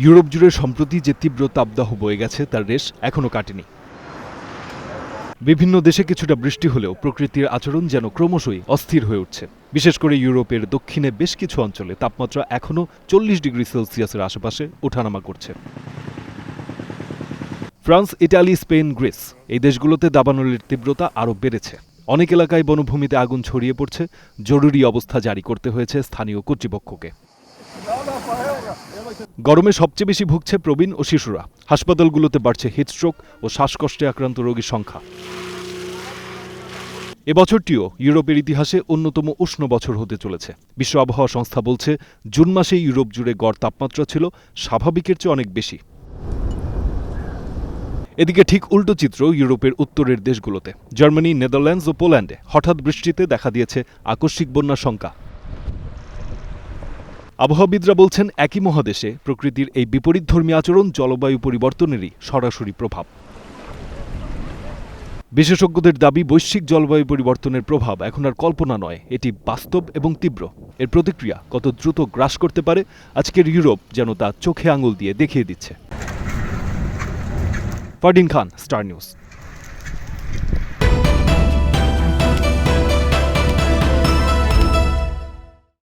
Europe জুড়ে সম্প্রতি যে তীব্র তাপদাহ বয়ে গেছে তার রেশ এখনো কাটেনি। বিভিন্ন দেশে কিছুটা বৃষ্টি হলেও প্রকৃতির আচরণ যেন ক্রমশই অস্থির হয়ে উঠছে। বিশেষ করে ইউরোপের দক্ষিণে বেশ কিছু অঞ্চলে তাপমাত্রা এখনও 40 ডিগ্রি সেলসিয়াসের আশেপাশে ওঠানামা করছে। ফ্রান্স, ইটালি, স্পেন, গ্রিস এই দেশগুলোতে দাবানলের তীব্রতা আরও বেড়েছে। অনেক এলাকায় বনভূমিতে আগুন ছড়িয়ে পড়ছে। জরুরি অবস্থা জারি করতে হয়েছে স্থানীয় কর্তৃপক্ষকে। গরমে সবচেয়ে বেশি ভুগছে প্রবীণ ও শিশুরা। হাসপাতালগুলোতে বাড়ছে হিটস্ট্রোক ও শ্বাসকষ্টে আক্রান্ত রোগীর সংখ্যা। এবছরটিও ইউরোপের ইতিহাসে অন্যতম উষ্ণ বছর হতে চলেছে। বিশ্ব আবহাওয়া সংস্থা বলছে, জুন মাসে ইউরোপ জুড়ে গড় তাপমাত্রা ছিল স্বাভাবিকের চেয়ে অনেক বেশি। এদিকে ঠিক উল্টো চিত্র ইউরোপের উত্তরের দেশগুলোতে। জার্মানি, নেদারল্যান্ডস ও পোল্যান্ডে হঠাৎ বৃষ্টিতে দেখা দিয়েছে আকস্মিক বন্যার শঙ্কা। আবহাওয়াবিদরা বলছেন, একই মহাদেশে প্রকৃতির এই বিপরীতধর্মী আচরণ জলবায়ু পরিবর্তনেরই সরাসরি প্রভাব। বিশেষজ্ঞদের দাবি, বৈশ্বিক জলবায়ু পরিবর্তনের প্রভাব এখন আর কল্পনা নয়, এটি বাস্তব এবং তীব্র। এর প্রতিক্রিয়া কত দ্রুত গ্রাস করতে পারে আজকের ইউরোপ যেন তা চোখে আঙুল দিয়ে দেখিয়ে দিচ্ছে। ফারদিন খান, স্টার নিউজ।